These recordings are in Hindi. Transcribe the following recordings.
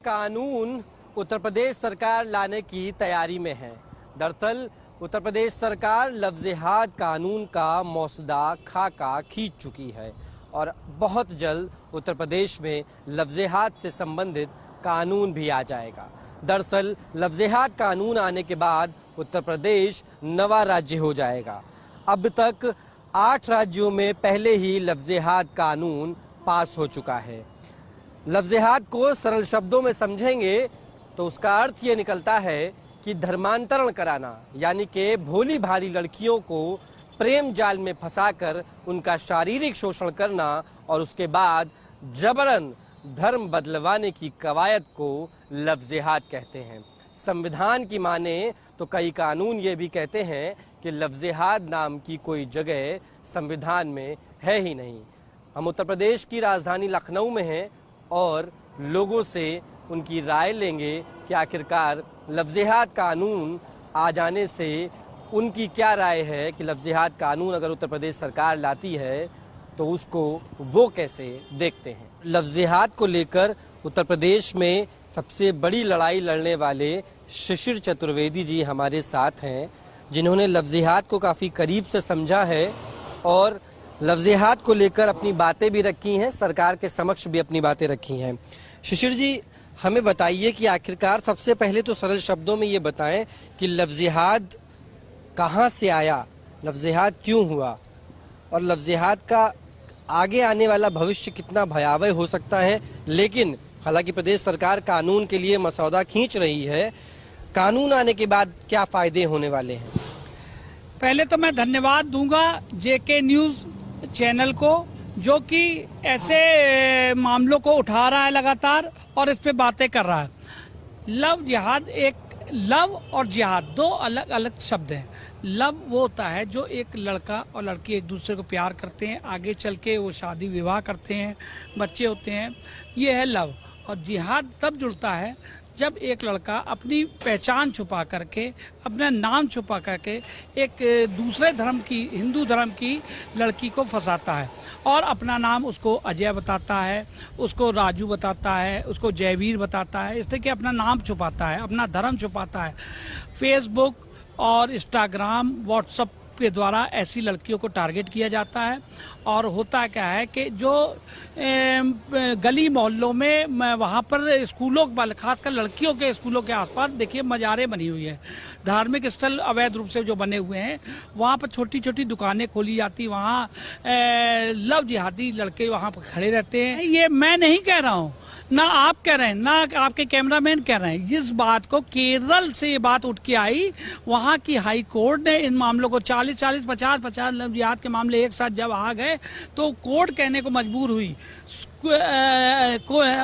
कानून उत्तर प्रदेश सरकार लाने की तैयारी में है। दरअसल उत्तर प्रदेश सरकार लफ्ज़-ए-जिहाद कानून का मसौदा खाका खींच चुकी है और बहुत जल्द उत्तर प्रदेश में लफ्ज़-ए-जिहाद से संबंधित कानून भी आ जाएगा। दरअसल लफ्ज़-ए-जिहाद कानून आने के बाद उत्तर प्रदेश नवा राज्य हो जाएगा। अब तक 8 राज्यों में पहले ही लफ्ज़-ए-जिहाद कानून पास हो चुका है। लफ्ज़-ए-जिहाद को सरल शब्दों में समझेंगे तो उसका अर्थ ये निकलता है कि धर्मांतरण कराना, यानी कि भोली भाली लड़कियों को प्रेम जाल में फंसाकर उनका शारीरिक शोषण करना और उसके बाद जबरन धर्म बदलवाने की कवायद को लफ्ज़-ए-जिहाद कहते हैं। संविधान की माने तो कई कानून ये भी कहते हैं कि लफ्ज़-ए-जिहाद नाम की कोई जगह संविधान में है ही नहीं। हम उत्तर प्रदेश की राजधानी लखनऊ में हैं और लोगों से उनकी राय लेंगे कि आखिरकार लफ्ज़-ए-जिहाद कानून आ जाने से उनकी क्या राय है कि लफ्ज़-ए-जिहाद कानून अगर उत्तर प्रदेश सरकार लाती है तो उसको वो कैसे देखते हैं। लफ्ज़-ए-जिहाद को लेकर उत्तर प्रदेश में सबसे बड़ी लड़ाई लड़ने वाले शिशिर चतुर्वेदी जी हमारे साथ हैं, जिन्होंने लफ्ज़-ए-जिहाद को काफ़ी करीब से समझा है और लफ्ज़-ए-जिहाद को लेकर अपनी बातें भी रखी हैं, सरकार के समक्ष भी अपनी बातें रखी हैं। शिशिर जी, हमें बताइए कि आखिरकार सबसे पहले तो सरल शब्दों में ये बताएं कि लफ्ज़-ए-जिहाद कहाँ से आया, लफ्ज़-ए-जिहाद क्यों हुआ और लफ्ज़-ए-जिहाद का आगे आने वाला भविष्य कितना भयावह हो सकता है। लेकिन हालांकि प्रदेश सरकार कानून के लिए मसौदा खींच रही है, कानून आने के बाद क्या फ़ायदे होने वाले हैं? पहले तो मैं धन्यवाद दूंगा जेके न्यूज़ चैनल को, जो कि ऐसे मामलों को उठा रहा है लगातार और इस पे बातें कर रहा है। लव और जिहाद दो अलग अलग शब्द हैं। लव वो होता है जो एक लड़का और लड़की एक दूसरे को प्यार करते हैं, आगे चल के वो शादी विवाह करते हैं, बच्चे होते हैं, ये है लव। और जिहाद तब जुड़ता है जब एक लड़का अपनी पहचान छुपा करके, अपना नाम छुपा करके एक दूसरे धर्म की, हिंदू धर्म की लड़की को फंसाता है और अपना नाम उसको अजय बताता है, उसको राजू बताता है, उसको जयवीर बताता है, इस तरह के अपना नाम छुपाता है, अपना धर्म छुपाता है। फेसबुक और इंस्टाग्राम, व्हाट्सएप के द्वारा ऐसी लड़कियों को टारगेट किया जाता है। और होता क्या है कि जो गली मोहल्लों में, वहाँ पर स्कूलों, खासकर लड़कियों के स्कूलों के आसपास देखिए मज़ारें बनी हुई है, धार्मिक स्थल अवैध रूप से जो बने हुए हैं, वहाँ पर छोटी छोटी दुकानें खोली जाती, वहाँ लव जिहादी लड़के वहाँ पर खड़े रहते हैं। ये मैं नहीं कह रहा हूँ, ना आप कह रहे हैं, ना आपके कैमरामैन कह रहे हैं। इस बात को केरल से ये बात उठ के आई, वहाँ की हाई कोर्ट ने इन मामलों को 40-40, 50-50 लव जिहाद के मामले एक साथ जब आ गए तो कोर्ट कहने को मजबूर हुई,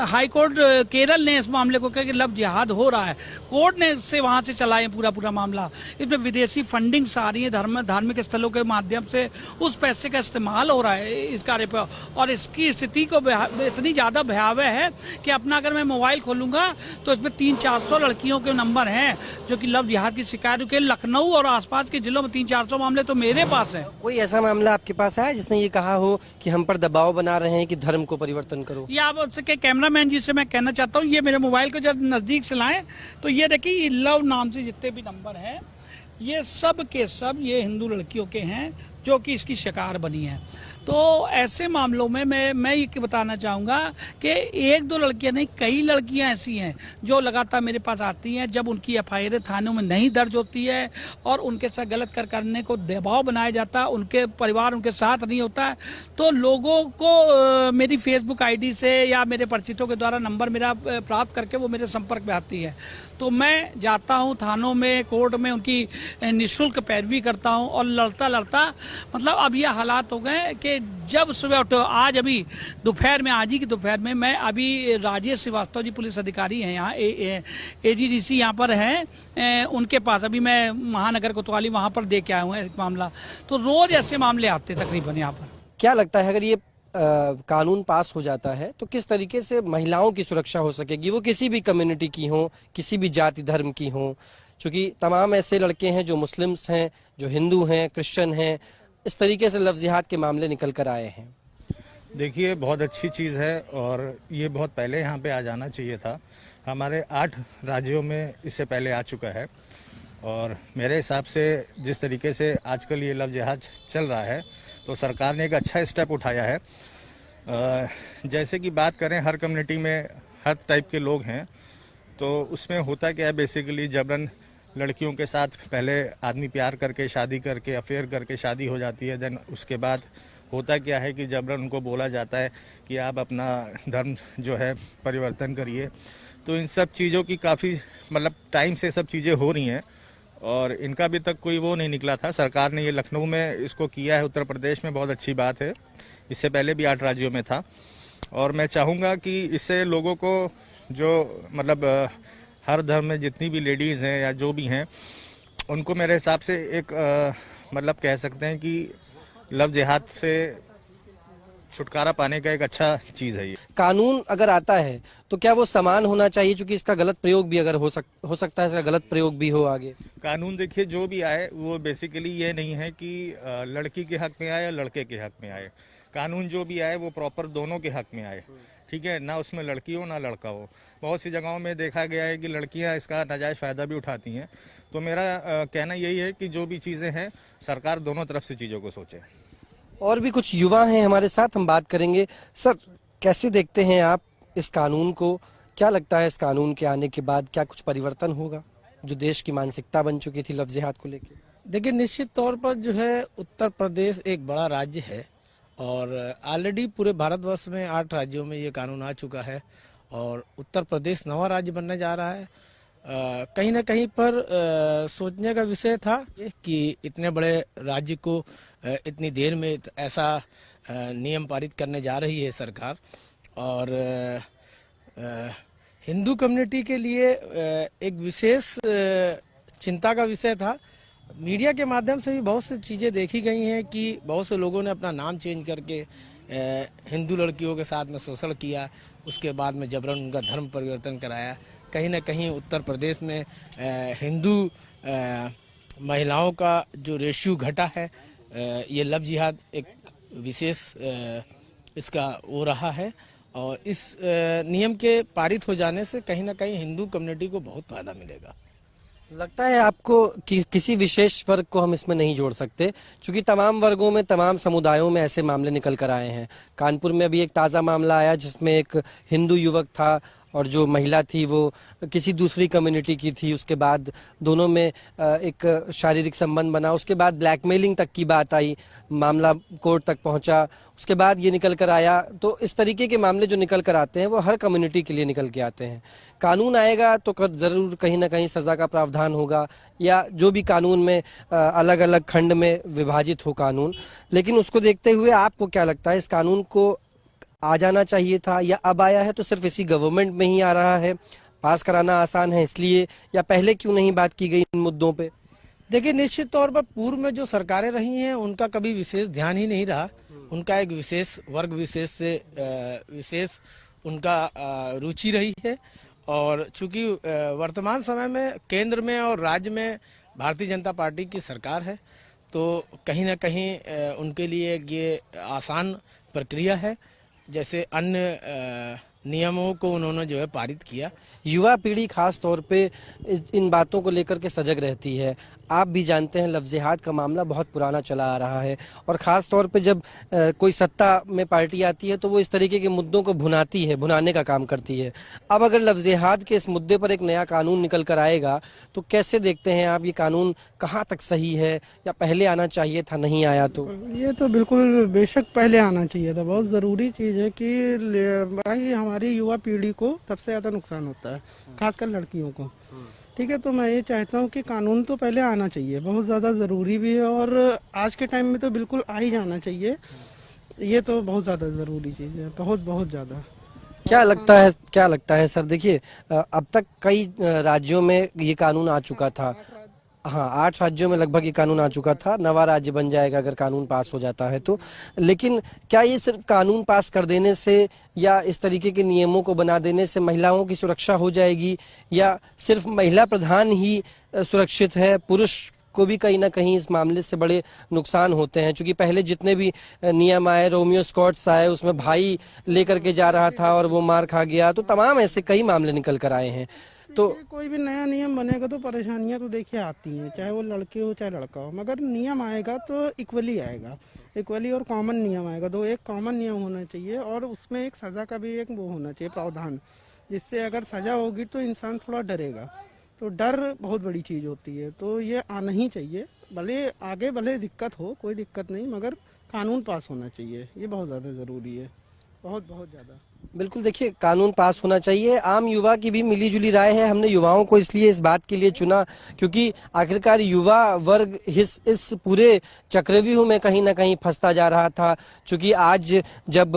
हाई कोर्ट केरल ने इस मामले को कहा कि लव जिहाद हो रहा है। कोर्ट ने से वहाँ से चलाए पूरा मामला। इसमें विदेशी फंडिंग्स आ रही है, धार्मिक स्थलों के माध्यम से उस पैसे का इस्तेमाल हो रहा है इस कार्य पर। और इसकी स्थिति को इतनी ज़्यादा भयावह है कि अपना अगर मैं मोबाइल खोलूंगा तो इसमें 300-400 लड़कियों के नंबर हैं जो कि लव जिहाद की शिकायत के। लखनऊ और आसपास के जिलों में 300-400 मामले तो मेरे पास हैं। कोई ऐसा मामला आपके पास है जिसने ये कहा हो कि हम पर दबाव बना रहे हैं कि धर्म को परिवर्तन करो? या आप उसके कैमरामैन जी से मैं कहना चाहता हूँ, ये मेरे मोबाइल को जब नज़दीक से लाएं तो ये देखिए, लव नाम से जितने भी नंबर हैं ये सब के सब ये हिंदू लड़कियों के हैं जो कि इसकी शिकार बनी है। तो ऐसे मामलों में मैं ये बताना चाहूँगा कि 1-2 लड़कियां नहीं, कई लड़कियां ऐसी हैं जो लगातार मेरे पास आती हैं। जब उनकी एफआईआर थानों में नहीं दर्ज होती है और उनके साथ गलत करने को दबाव बनाया जाता है, उनके परिवार उनके साथ नहीं होता है, तो लोगों को मेरी फेसबुक आईडी से या मेरे परिचितों के द्वारा नंबर मेरा प्राप्त करके वो मेरे संपर्क में आती है। तो मैं जाता हूँ थानों में, कोर्ट में, उनकी निःशुल्क पैरवी करता हूँ और लड़ता मतलब अब ये हालात हो गए कि जब सुबह उठो, आज अभी दोपहर में, आज ही की दोपहर में, मैं अभी राजेश श्रीवास्तव जी पुलिस अधिकारी हैं यहाँ, एजीडीसी यहाँ पर हैं, उनके पास अभी मैं महानगर कोतवाली वहाँ पर दे के आया हूँ एक मामला। तो रोज ऐसे मामले आते तकरीबन यहाँ पर। क्या लगता है अगर ये कानून पास हो जाता है तो किस तरीके से महिलाओं की सुरक्षा हो सकेगी, वो किसी भी कम्युनिटी की हो, किसी भी जाति धर्म की हो? क्योंकि तमाम ऐसे लड़के हैं जो मुस्लिम्स हैं, जो हिंदू हैं, क्रिश्चियन हैं, इस तरीके से लफ्ज़-ए-जिहाद के मामले निकल कर आए हैं। देखिए, बहुत अच्छी चीज़ है और ये बहुत पहले यहाँ पे आ जाना चाहिए था। हमारे 8 राज्यों में इससे पहले आ चुका है। और मेरे हिसाब से जिस तरीके से आजकल ये लव जिहाद चल रहा है, तो सरकार ने एक अच्छा स्टेप उठाया है। जैसे कि बात करें, हर कम्युनिटी में हर टाइप के लोग हैं, तो उसमें होता क्या है, बेसिकली जबरन लड़कियों के साथ पहले आदमी प्यार करके शादी करके अफेयर करके शादी हो जाती है। देन उसके बाद होता क्या है कि जबरन उनको बोला जाता है कि आप अपना धर्म जो है परिवर्तन करिए। तो इन सब चीज़ों की काफ़ी मतलब टाइम से सब चीज़ें हो रही हैं और इनका अभी तक कोई वो नहीं निकला था। सरकार ने ये लखनऊ में इसको किया है, उत्तर प्रदेश में बहुत अच्छी बात है। इससे पहले भी 8 राज्यों में था और मैं चाहूँगा कि इससे लोगों को जो मतलब हर धर्म में जितनी भी लेडीज़ हैं या जो भी हैं, उनको मेरे हिसाब से एक मतलब कह सकते हैं कि लव जिहाद से छुटकारा पाने का एक अच्छा चीज़ है ये। कानून अगर आता है तो क्या वो समान होना चाहिए, क्योंकि इसका गलत प्रयोग भी अगर हो सकता है, इसका गलत प्रयोग भी हो आगे। कानून देखिए जो भी आए वो बेसिकली ये नहीं है कि लड़की के हक में आए या लड़के के हक में आए। कानून जो भी आए वो प्रॉपर दोनों के हक में आए, ठीक है ना, उसमें लड़की हो ना लड़का हो। बहुत सी जगहों में देखा गया है कि लड़कियां इसका नाजायज़ फ़ायदा भी उठाती हैं। तो मेरा कहना यही है कि जो भी चीज़ें हैं सरकार दोनों तरफ से चीज़ों को सोचे। और भी कुछ युवा हैं हमारे साथ, हम बात करेंगे। सर, कैसे देखते हैं आप इस कानून को? क्या लगता है इस कानून के आने के बाद क्या कुछ परिवर्तन होगा, जो देश की मानसिकता बन चुकी थी लव जिहाद को लेकर? देखिए, निश्चित तौर पर जो है उत्तर प्रदेश एक बड़ा राज्य है और ऑलरेडी पूरे भारतवर्ष में 8 राज्यों में ये कानून आ चुका है और उत्तर प्रदेश नवा राज्य बनने जा रहा है। कहीं ना कहीं पर सोचने का विषय था कि इतने बड़े राज्य को इतनी देर में ऐसा नियम पारित करने जा रही है सरकार। और हिंदू कम्युनिटी के लिए एक विशेष चिंता का विषय था। मीडिया के माध्यम से भी बहुत सी चीज़ें देखी गई हैं कि बहुत से लोगों ने अपना नाम चेंज करके हिंदू लड़कियों के साथ में शोषण किया, उसके बाद में जबरन उनका धर्म परिवर्तन कराया। कहीं ना कहीं उत्तर प्रदेश में हिंदू महिलाओं का जो रेशियो घटा है, ये लव जिहाद एक विशेष इसका वो रहा है। और इस नियम के पारित हो जाने से कहीं ना कहीं हिंदू कम्युनिटी को बहुत फायदा मिलेगा। लगता है आपको कि किसी विशेष वर्ग को हम इसमें नहीं जोड़ सकते, क्योंकि तमाम वर्गों में, तमाम समुदायों में ऐसे मामले निकल कर आए हैं। कानपुर में अभी एक ताज़ा मामला आया जिसमें एक हिंदू युवक था और जो महिला थी वो किसी दूसरी कम्युनिटी की थी। उसके बाद दोनों में एक शारीरिक संबंध बना, उसके बाद ब्लैकमेलिंग तक की बात आई, मामला कोर्ट तक पहुंचा, उसके बाद ये निकल कर आया। तो इस तरीके के मामले जो निकल कर आते हैं वो हर कम्युनिटी के लिए निकल के आते हैं। कानून आएगा तो ज़रूर कहीं ना कहीं सज़ा का प्रावधान होगा, या जो भी कानून में अलग अलग खंड में विभाजित हो कानून। लेकिन उसको देखते हुए आपको क्या लगता है, इस कानून को आ जाना चाहिए था, या अब आया है तो सिर्फ इसी गवर्नमेंट में ही आ रहा है, पास कराना आसान है इसलिए, या पहले क्यों नहीं बात की गई इन मुद्दों पे? देखिए, निश्चित तौर पर पूर्व में जो सरकारें रही हैं उनका कभी विशेष ध्यान ही नहीं रहा। उनका एक विशेष वर्ग विशेष से विशेष उनका रुचि रही है। और चूंकि वर्तमान समय में केंद्र में और राज्य में भारतीय जनता पार्टी की सरकार है, तो कहीं ना कहीं उनके लिए ये आसान प्रक्रिया है। जैसे अन्य नियमों को उन्होंने जो है पारित किया। युवा पीढ़ी खास तौर पे इन बातों को लेकर के सजग रहती है। आप भी जानते हैं लव जिहाद का मामला बहुत पुराना चला आ रहा है, और ख़ास तौर पे जब कोई सत्ता में पार्टी आती है तो वो इस तरीके के मुद्दों को भुनाती है, भुनाने का काम करती है। अब अगर लव जिहाद के इस मुद्दे पर एक नया कानून निकल कर आएगा तो कैसे देखते हैं आप, ये कानून कहाँ तक सही है, या पहले आना चाहिए था, नहीं आया तो? ये तो बिल्कुल बेशक पहले आना चाहिए था। बहुत ज़रूरी चीज़ है कि भाई हमारी युवा पीढ़ी को सबसे ज़्यादा नुकसान होता है, खासकर लड़कियों को। ठीक है, तो मैं ये चाहता हूँ कि कानून तो पहले आना चाहिए, बहुत ज़्यादा ज़रूरी भी है, और आज के टाइम में तो बिल्कुल आ ही जाना चाहिए। ये तो बहुत ज़्यादा ज़रूरी चीज़ है, बहुत बहुत ज़्यादा। क्या लगता है सर? देखिए, अब तक कई राज्यों में ये कानून आ चुका था। हाँ, 8 राज्यों में लगभग ये कानून आ चुका था, नवा राज्य बन जाएगा अगर कानून पास हो जाता है तो। लेकिन क्या ये सिर्फ कानून पास कर देने से या इस तरीके के नियमों को बना देने से महिलाओं की सुरक्षा हो जाएगी, या सिर्फ महिला प्रधान ही सुरक्षित है, पुरुष को भी कहीं ना कहीं इस मामले से बड़े नुकसान होते हैं, क्योंकि पहले जितने भी नियम आए, रोमियो स्कॉट्स आए, उसमें भाई लेकर के जा रहा था और वो मार खा गया, तो तमाम ऐसे कई मामले निकल कर आए हैं। तो कोई भी नया नियम बनेगा तो परेशानियां तो देखिए आती हैं, चाहे वो लड़के हो चाहे लड़का हो, मगर नियम आएगा तो इक्वली आएगा, इक्वली और कॉमन नियम आएगा। तो एक कॉमन नियम होना चाहिए और उसमें एक सज़ा का भी एक वो होना चाहिए प्रावधान, जिससे अगर सज़ा होगी तो इंसान थोड़ा डरेगा। तो डर बहुत बड़ी चीज़ होती है, तो ये आना ही चाहिए। भले आगे भले दिक्कत हो, कोई दिक्कत नहीं, मगर कानून पास होना चाहिए, ये बहुत ज़्यादा ज़रूरी है, बहुत बहुत ज़्यादा। बिल्कुल, देखिए कानून पास होना चाहिए। आम युवा की भी मिली जुली राय है। हमने युवाओं को इसलिए इस बात के लिए चुना क्योंकि आखिरकार युवा वर्ग इस पूरे चक्रव्यूह में कहीं ना कहीं फंसता जा रहा था। क्योंकि आज जब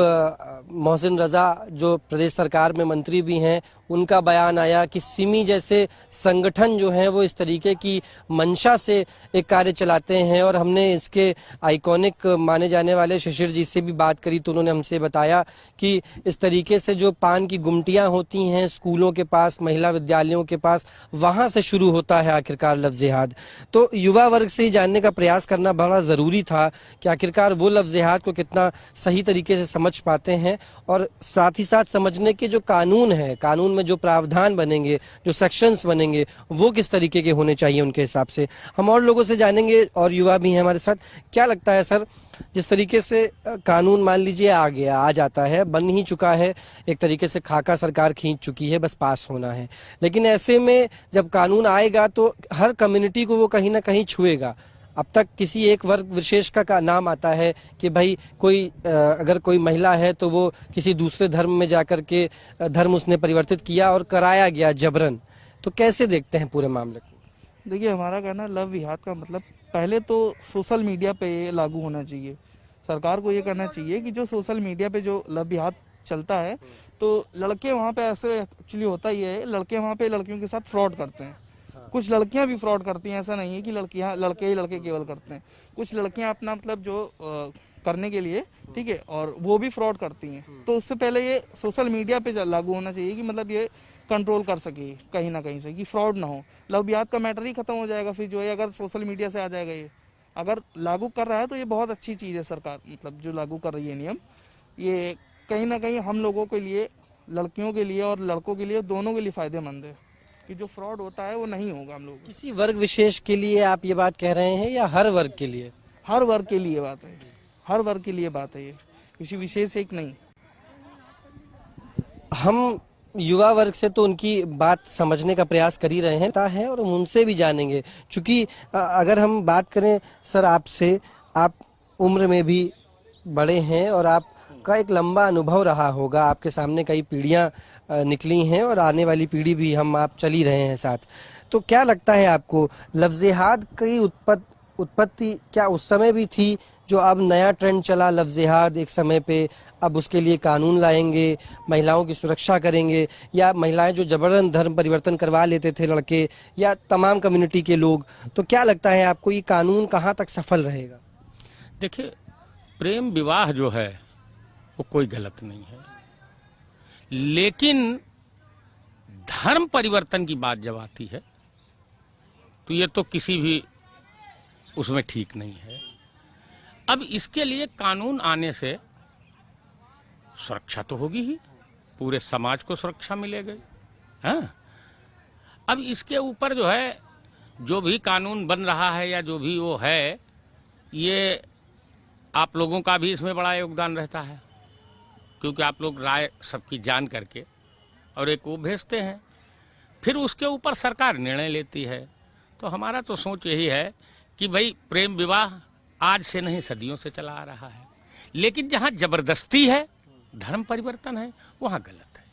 मोहसिन रजा जो प्रदेश सरकार में मंत्री भी हैं, उनका बयान आया कि सिमी जैसे संगठन जो हैं वो इस तरीके की मंशा से एक कार्य चलाते हैं, और हमने इसके आइकॉनिक माने जाने वाले शिशिर जी से भी बात करी तो उन्होंने हमसे बताया कि इस तरीके से जो पान की गुमटियां होती हैं स्कूलों के पास, महिला विद्यालयों के पास, वहां से शुरू होता है आखिरकार लफ्ज़-ए-जिहाद। तो युवा वर्ग से ही जानने का प्रयास करना बड़ा ज़रूरी था कि आखिरकार वो लफ्ज़-ए-जिहाद को कितना सही तरीके से समझ पाते हैं, और साथ ही साथ समझने के जो कानून है, कानून में जो प्रावधान बनेंगे, जो सेक्शंस बनेंगे, वो किस तरीके के होने चाहिए उनके हिसाब से। हम और लोगों से जानेंगे, और युवा भी हैं हमारे साथ। क्या लगता है सर, जिस तरीके से कानून मान लीजिए आ जाता है, बन ही चुका है, एक तरीके से खाका सरकार खींच चुकी है, बस पास होना है, लेकिन ऐसे में जब कानून आएगा तो हर कम्युनिटी को वो कहीं ना कहीं छुएगा। अब तक किसी एक वर्ग विशेष का नाम आता है कि भाई कोई अगर कोई महिला है तो वो किसी दूसरे धर्म में जाकर के धर्म उसने परिवर्तित किया और कराया गया जबरन। तो कैसे देखते हैं पूरे मामले को? देखिए, हमारा कहना लव जिहाद का मतलब पहले तो सोशल मीडिया पे ये लागू होना चाहिए। सरकार को ये करना चाहिए कि जो सोशल मीडिया पे जो लव जिहाद चलता है, तो लड़के वहाँ पे ऐसे एक्चुअली होता ही है, लड़के वहाँ पे लड़कियों के साथ फ्रॉड करते हैं। कुछ लड़कियां भी फ्रॉड करती हैं, ऐसा नहीं है कि लड़के ही लड़के केवल करते हैं। कुछ लड़कियां अपना मतलब जो करने के लिए, ठीक है, और वो भी फ्रॉड करती हैं। तो उससे पहले ये सोशल मीडिया पे लागू होना चाहिए कि मतलब ये कंट्रोल कर सके कहीं ना कहीं से, कि फ्रॉड ना हो। लव जिहाद का मैटर ही खत्म हो जाएगा फिर जो है, अगर सोशल मीडिया से आ जाएगा। ये अगर लागू कर रहा है तो ये बहुत अच्छी चीज़ है। सरकार मतलब जो लागू कर रही है नियम, ये कहीं ना कहीं हम लोगों के लिए, लड़कियों के लिए और लड़कों के लिए, दोनों के लिए फायदेमंद है कि जो फ्रॉड होता है वो नहीं होगा हम लोग। किसी वर्ग विशेष के लिए आप ये बात कह रहे हैं या हर वर्ग के लिए? हर वर्ग के लिए बात है, हर वर्ग के लिए बात है, ये किसी विशेष एक नहीं। हम युवा वर्ग से तो उनकी बात समझने का प्रयास कर ही रहे हैं और उनसे भी जानेंगे, क्योंकि अगर हम बात करें सर आपसे, आप उम्र में भी बड़े हैं और आपका एक लंबा अनुभव रहा होगा, आपके सामने कई पीढ़ियां निकली हैं और आने वाली पीढ़ी भी आप चल ही रहे हैं साथ। तो क्या लगता है आपको, लफ्ज़-ए-जिहाद की उत्पत्ति क्या उस समय भी थी जो अब नया ट्रेंड चला लफ्ज़-ए-जिहाद एक समय पे, अब उसके लिए कानून लाएंगे, महिलाओं की सुरक्षा करेंगे, या महिलाएं जो जबरन धर्म परिवर्तन करवा लेते थे लड़के या तमाम कम्युनिटी के लोग, तो क्या लगता है आपको ये कानून कहाँ तक सफल रहेगा? देखिए, प्रेम विवाह जो है वो कोई गलत नहीं है, लेकिन धर्म परिवर्तन की बात जब आती है तो ये तो किसी भी उसमें ठीक नहीं है। अब इसके लिए कानून आने से सुरक्षा तो होगी ही, पूरे समाज को सुरक्षा मिलेगी। हाँ, अब इसके ऊपर जो है, जो भी कानून बन रहा है या जो भी वो है, ये आप लोगों का भी इसमें बड़ा योगदान रहता है, क्योंकि आप लोग राय सबकी जान करके और एक वो भेजते हैं, फिर उसके ऊपर सरकार निर्णय लेती है। तो हमारा तो सोच यही है कि भाई प्रेम विवाह आज से नहीं, सदियों से चला आ रहा है, लेकिन जहाँ जबरदस्ती है, धर्म परिवर्तन है, वहाँ गलत है।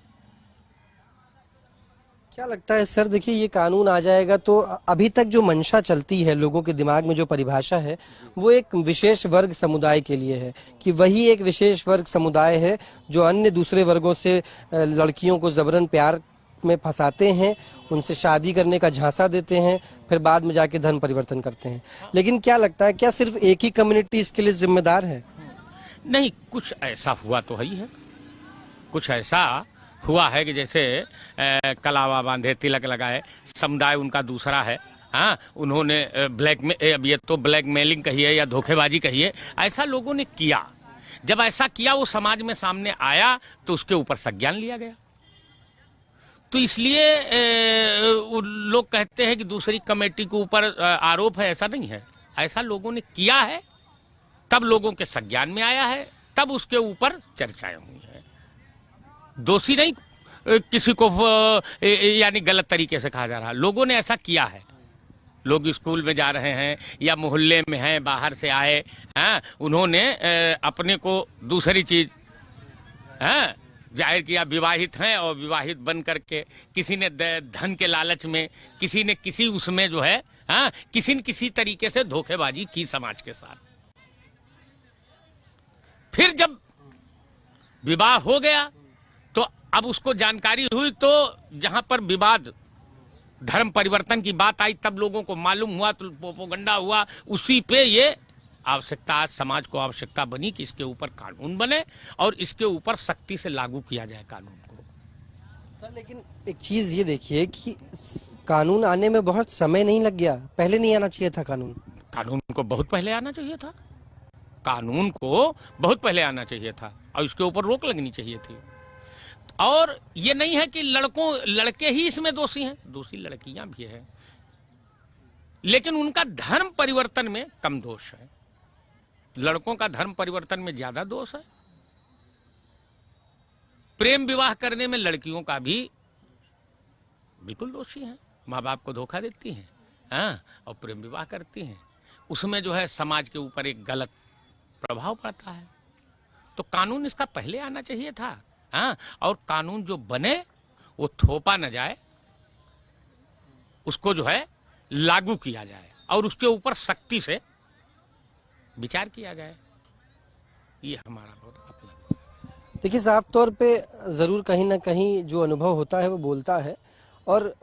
क्या लगता है सर, देखिए ये कानून आ जाएगा तो अभी तक जो मंशा चलती है लोगों के दिमाग में, जो परिभाषा है, वो एक विशेष वर्ग समुदाय के लिए है कि वही एक विशेष वर्ग समुदाय है जो अन्य दूसरे वर्गों से लड़कियों को जबरन प्यार में फंसाते हैं, उनसे शादी करने का झांसा देते हैं, फिर बाद में जाके धर्म परिवर्तन करते हैं। लेकिन क्या लगता है, क्या सिर्फ एक ही कम्युनिटी इसके लिए जिम्मेदार है? नहीं, कुछ ऐसा हुआ तो ही है, कुछ ऐसा हुआ है कि जैसे कलावा बांधे, तिलक लगाए, समुदाय उनका दूसरा है, हाँ, उन्होंने अब ये तो ब्लैकमेलिंग कहिए या धोखेबाजी कहिए, ऐसा लोगों ने किया। जब ऐसा किया, वो समाज में सामने आया, तो उसके ऊपर संज्ञान लिया गया। तो इसलिए लोग कहते हैं कि दूसरी कमेटी के ऊपर आरोप है, ऐसा नहीं है। ऐसा लोगों ने किया है, तब लोगों के संज्ञान में आया है, तब उसके ऊपर चर्चाएं हुई हैं। दोषी नहीं किसी को यानी गलत तरीके से कहा जा रहा, लोगों ने ऐसा किया है। लोग स्कूल में जा रहे हैं या मोहल्ले में हैं, बाहर से आए हैं, उन्होंने अपने को दूसरी चीज जाहिर किया, विवाहित हैं और विवाहित बन करके किसी ने धन के लालच में, किसी ने किसी उसमें जो है किसी न किसी तरीके से धोखेबाजी की समाज के साथ। फिर जब विवाह हो गया तो अब उसको जानकारी हुई, तो जहां पर विवाद धर्म परिवर्तन की बात आई, तब लोगों को मालूम हुआ, तो प्रोपेगेंडा हुआ। उसी पे ये आवश्यकता, आज समाज को आवश्यकता बनी कि इसके ऊपर कानून बने और इसके ऊपर सख्ती से लागू किया जाए कानून को। सर, लेकिन एक चीज ये देखिए कि कानून आने में बहुत समय नहीं लग गया। पहले नहीं आना चाहिए था कानून? कानून को बहुत पहले आना चाहिए था। कानून को बहुत पहले आना चाहिए था और इसके ऊपर रोक लगनी चाहिए थी। और ये नहीं है कि लड़के ही इसमें दोषी हैं, दोषी लड़कियां भी हैं, लेकिन उनका धर्म परिवर्तन में कम दोष है। लड़कों का धर्म परिवर्तन में ज्यादा दोष है। प्रेम विवाह करने में लड़कियों का भी बिल्कुल दोषी है। माँ बाप को धोखा देती हैं और प्रेम विवाह करती हैं, उसमें जो है समाज के ऊपर एक गलत प्रभाव पड़ता है। तो कानून इसका पहले आना चाहिए था। और कानून जो बने वो थोपा न जाए, उसको जो है लागू किया जाए और उसके ऊपर सख्ती से विचार किया जाए। ये हमारा अपना। देखिए, साफ तौर पे जरूर कहीं ना कहीं जो अनुभव होता है वो बोलता है, और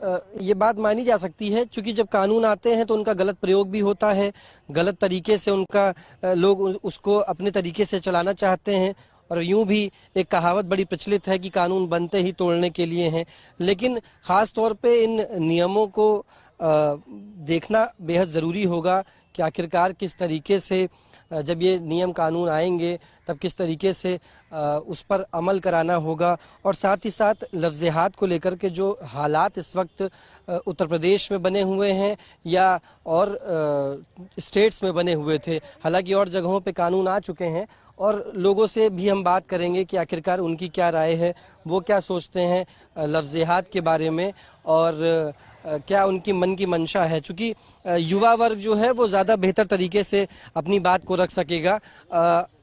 ये बात मानी जा सकती है, क्योंकि जब कानून आते हैं तो उनका गलत प्रयोग भी होता है, गलत तरीके से उनका लोग उसको अपने तरीके से चलाना चाहते हैं। और यूं भी एक कहावत बड़ी प्रचलित है कि कानून बनते ही तोड़ने के लिए हैं। लेकिन खास तौर पे इन नियमों को देखना बेहद ज़रूरी होगा कि आखिरकार किस तरीके से जब ये नियम कानून आएंगे तब किस तरीके से उस पर अमल कराना होगा। और साथ ही साथ लफ्ज़-ए-जिहाद को लेकर के जो हालात इस वक्त उत्तर प्रदेश में बने हुए हैं या और स्टेट्स में बने हुए थे, हालांकि और जगहों पे कानून आ चुके हैं, और लोगों से भी हम बात करेंगे कि आखिरकार उनकी क्या राय है, वो क्या सोचते हैं लफ्ज़-ए-जिहाद के बारे में, और क्या उनकी मन की मंशा है। चूँकि युवा वर्ग जो है वो ज़्यादा बेहतर तरीके से अपनी बात को रख सकेगा,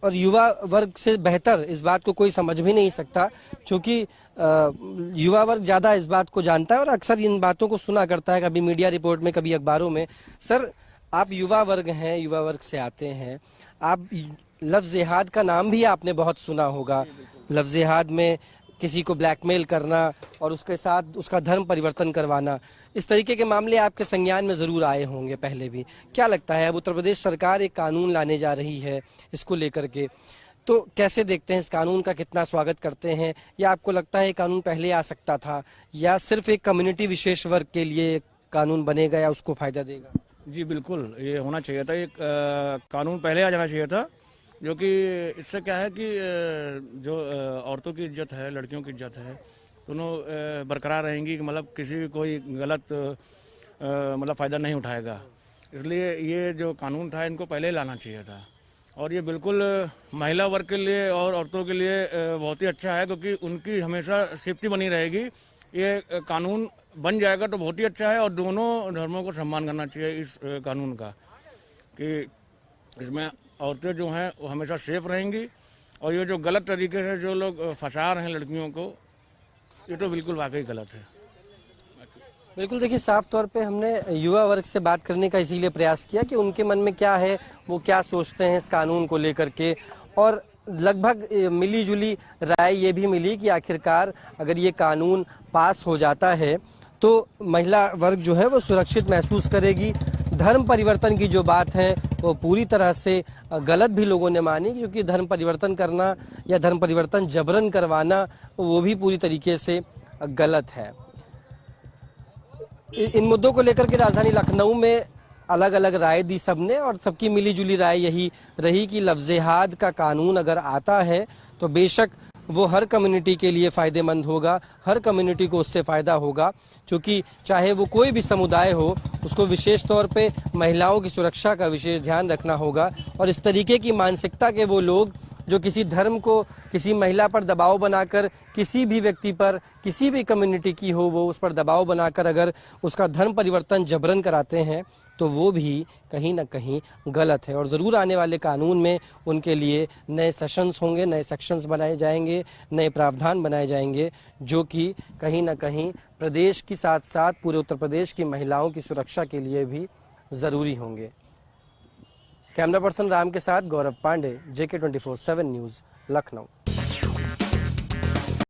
और युवा वर्ग से बेहतर इस बात को कोई समझ भी नहीं सकता, क्योंकि युवा वर्ग ज़्यादा इस बात को जानता है और अक्सर इन बातों को सुना करता है, कभी मीडिया रिपोर्ट में, कभी अखबारों में। सर, आप युवा वर्ग हैं, युवा वर्ग से आते हैं, आप लफ्ज़-ए-जिहाद का नाम भी आपने बहुत सुना होगा। लफ्ज़-ए-जिहाद में किसी को ब्लैकमेल करना और उसके साथ उसका धर्म परिवर्तन करवाना, इस तरीके के मामले आपके संज्ञान में ज़रूर आए होंगे पहले भी। क्या लगता है, अब उत्तर प्रदेश सरकार एक कानून लाने जा रही है इसको लेकर के, तो कैसे देखते हैं इस कानून का, कितना स्वागत करते हैं, या आपको लगता है कानून पहले आ सकता था, या सिर्फ एक कम्युनिटी विशेष वर्ग के लिए कानून बनेगा या उसको फ़ायदा देगा? जी बिल्कुल, ये होना चाहिए था, एक कानून पहले आ जाना चाहिए था, जो कि इससे क्या है कि जो औरतों की इज्जत है, लड़कियों की इज्जत है, दोनों बरकरार रहेंगी, कि मतलब किसी भी कोई गलत मतलब फ़ायदा नहीं उठाएगा। इसलिए ये जो कानून था इनको पहले लाना चाहिए था, और ये बिल्कुल महिला वर्ग के लिए और औरतों के लिए बहुत ही अच्छा है, क्योंकि उनकी हमेशा सेफ्टी बनी रहेगी। ये कानून बन जाएगा तो बहुत ही अच्छा है, और दोनों धर्मों को सम्मान करना चाहिए इस कानून का, कि इसमें औरतें जो हैं वो हमेशा सेफ रहेंगी, और ये जो गलत तरीके से जो लोग फंसा रहे हैं लड़कियों को, ये तो बिल्कुल वाकई गलत है। बिल्कुल, देखिए, साफ तौर पे हमने युवा वर्ग से बात करने का इसीलिए प्रयास किया कि उनके मन में क्या है, वो क्या सोचते हैं इस कानून को लेकर के, और लगभग मिली जुली राय ये भी मिली कि आखिरकार अगर ये कानून पास हो जाता है तो महिला वर्ग जो है वो सुरक्षित महसूस करेगी। धर्म परिवर्तन की जो बात है वो पूरी तरह से गलत भी लोगों ने मानी, क्योंकि धर्म परिवर्तन करना या धर्म परिवर्तन जबरन करवाना वो भी पूरी तरीके से गलत है। इन मुद्दों को लेकर के राजधानी लखनऊ में अलग अलग राय दी सबने और सबकी मिलीजुली राय यही रही कि लफ्ज़-ए-जिहाद का कानून अगर आता है तो बेशक वो हर कम्युनिटी के लिए फ़ायदेमंद होगा, हर कम्युनिटी को उससे फ़ायदा होगा, क्योंकि चाहे वो कोई भी समुदाय हो उसको विशेष तौर पे महिलाओं की सुरक्षा का विशेष ध्यान रखना होगा। और इस तरीके की मानसिकता के वो लोग जो किसी धर्म को किसी महिला पर दबाव बनाकर किसी भी व्यक्ति पर किसी भी कम्युनिटी की हो वो उस पर दबाव बनाकर अगर उसका धर्म परिवर्तन जबरन कराते हैं तो वो भी कहीं ना कहीं गलत है। और ज़रूर आने वाले कानून में उनके लिए नए सेशंस होंगे, नए सेक्शंस बनाए जाएंगे, नए प्रावधान बनाए जाएंगे जो कि कहीं ना कहीं प्रदेश के साथ साथ पूरे उत्तर प्रदेश की महिलाओं की सुरक्षा के लिए भी ज़रूरी होंगे। कैमरा पर्सन राम के साथ गौरव पांडे, JK 24/7 न्यूज़, लखनऊ।